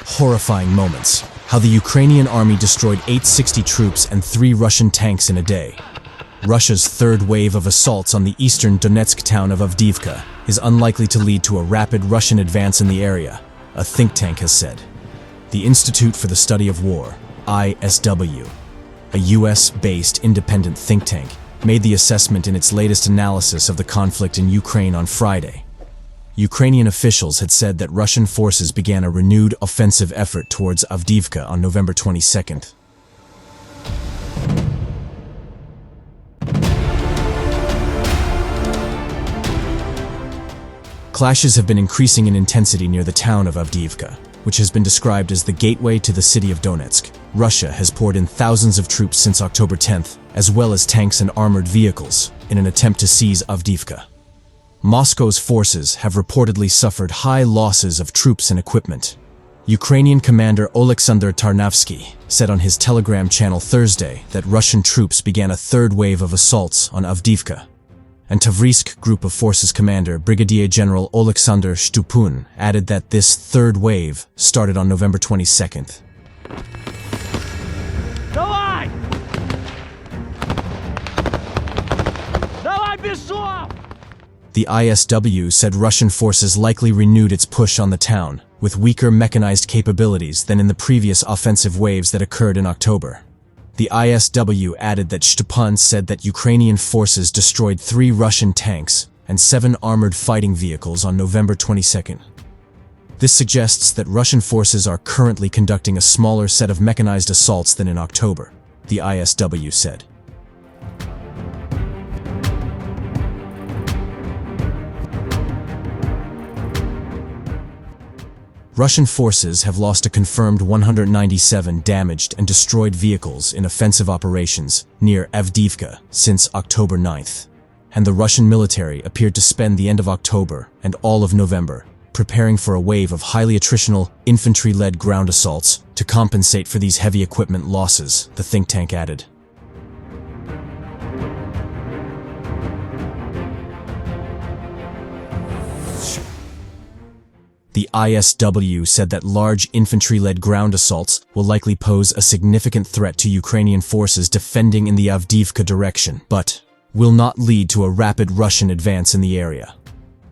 Horrifying moments. How the Ukrainian army destroyed 860 troops and 3 Russian tanks in a day. Russia's third wave of assaults on the eastern Donetsk town of Avdiivka is unlikely to lead to a rapid Russian advance in the area, a think tank has said. The Institute for the Study of War, ISW, a US-based independent think tank, made the assessment in its latest analysis of the conflict in Ukraine on Friday. Ukrainian officials had said that Russian forces began a renewed offensive effort towards Avdiivka on November 22nd. Clashes have been increasing in intensity near the town of Avdiivka, which has been described as the gateway to the city of Donetsk. Russia has poured in thousands of troops since October 10th, as well as tanks and armored vehicles, in an attempt to seize Avdiivka. Moscow's forces have reportedly suffered high losses of troops and equipment. Ukrainian commander Oleksandr Tarnavsky said on his Telegram channel Thursday that Russian troops began a third wave of assaults on Avdiivka. And Tavrisk Group of Forces commander Brigadier General Oleksandr Shtupun added that this third wave started on November 22nd. Давай! Давай, бежим! The ISW said Russian forces likely renewed its push on the town, with weaker mechanized capabilities than in the previous offensive waves that occurred in October. The ISW added that Shtupun said that Ukrainian forces destroyed 3 Russian tanks and 7 armored fighting vehicles on November 22nd. This suggests that Russian forces are currently conducting a smaller set of mechanized assaults than in October, the ISW said. Russian forces have lost a confirmed 197 damaged and destroyed vehicles in offensive operations near Avdiivka since October 9th, and the Russian military appeared to spend the end of October and all of November preparing for a wave of highly attritional, infantry-led ground assaults to compensate for these heavy equipment losses, the think tank added. The ISW said that large infantry-led ground assaults will likely pose a significant threat to Ukrainian forces defending in the Avdiivka direction, but will not lead to a rapid Russian advance in the area.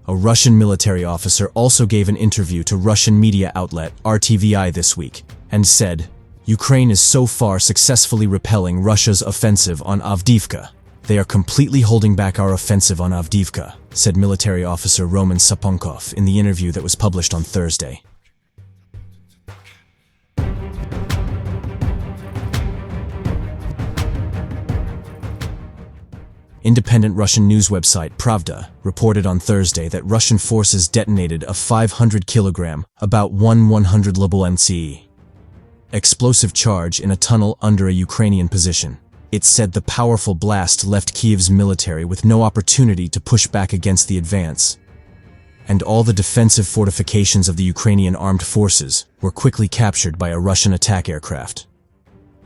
A Russian military officer also gave an interview to Russian media outlet RTVI this week and said, "Ukraine is so far successfully repelling Russia's offensive on Avdiivka. They are completely holding back our offensive on Avdiivka," said military officer Roman Saponkov in the interview that was published on Thursday. Independent Russian news website Pravda reported on Thursday that Russian forces detonated a 500-kilogram, about 1/100 LBMC, explosive charge in a tunnel under a Ukrainian position. It said the powerful blast left Kyiv's military with no opportunity to push back against the advance, and all the defensive fortifications of the Ukrainian armed forces were quickly captured by a Russian attack aircraft.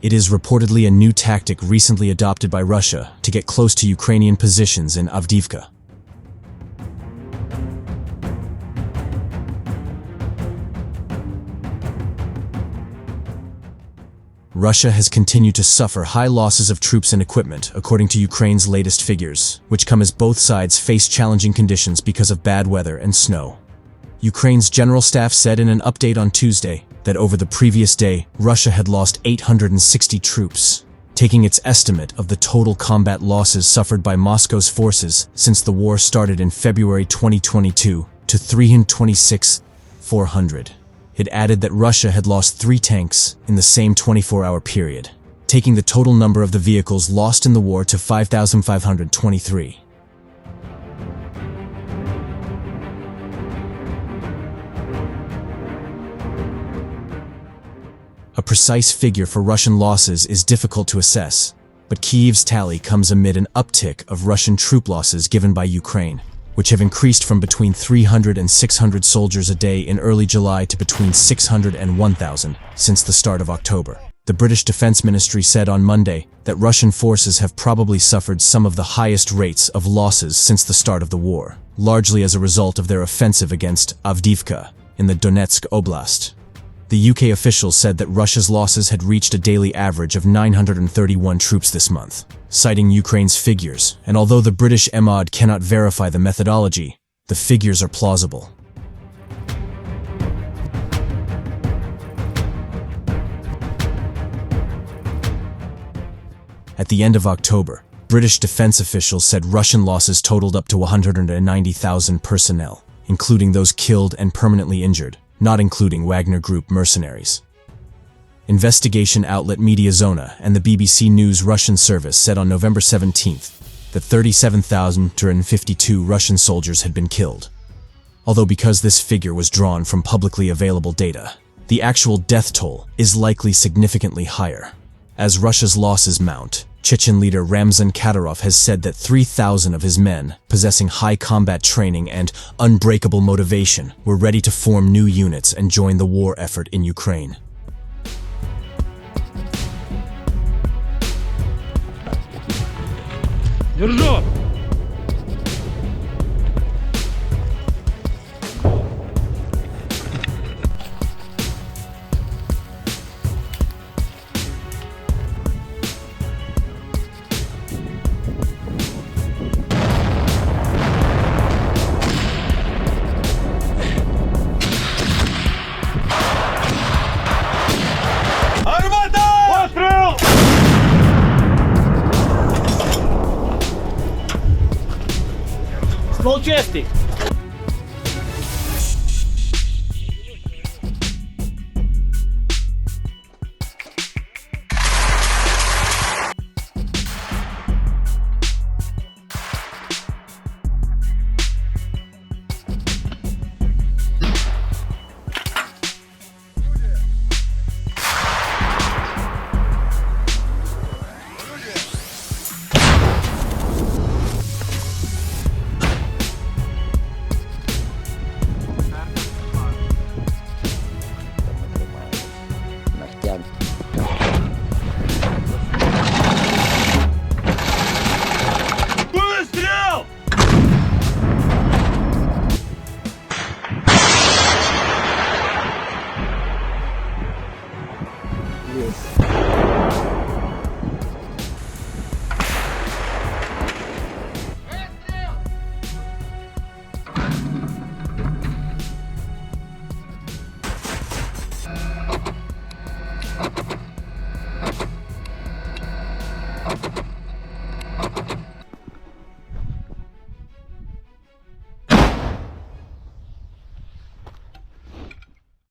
It is reportedly a new tactic recently adopted by Russia to get close to Ukrainian positions in Avdiivka. Russia has continued to suffer high losses of troops and equipment, according to Ukraine's latest figures, which come as both sides face challenging conditions because of bad weather and snow. Ukraine's general staff said in an update on Tuesday that over the previous day, Russia had lost 860 troops, taking its estimate of the total combat losses suffered by Moscow's forces since the war started in February 2022 to 326,400. It added that Russia had lost 3 tanks in the same 24-hour period, taking the total number of the vehicles lost in the war to 5,523. A precise figure for Russian losses is difficult to assess, but Kyiv's tally comes amid an uptick of Russian troop losses given by Ukraine. which have increased from between 300 and 600 soldiers a day in early July to between 600 and 1,000 since the start of October. The British Defense Ministry said on Monday that Russian forces have probably suffered some of the highest rates of losses since the start of the war, largely as a result of their offensive against Avdiivka in the Donetsk Oblast. The UK officials said that Russia's losses had reached a daily average of 931 troops this month, citing Ukraine's figures, and although the British MOD cannot verify the methodology, the figures are plausible. At the end of October, British defense officials said Russian losses totaled up to 190,000 personnel, including those killed and permanently injured, not including Wagner Group mercenaries. Investigation outlet Mediazona and the BBC News Russian service said on November 17th that 37,252 Russian soldiers had been killed. Although because this figure was drawn from publicly available data, the actual death toll is likely significantly higher. As Russia's losses mount, Chechen leader Ramzan Kadyrov has said that 3,000 of his men, possessing high combat training and unbreakable motivation, were ready to form new units and join the war effort in Ukraine. Ствол чистий.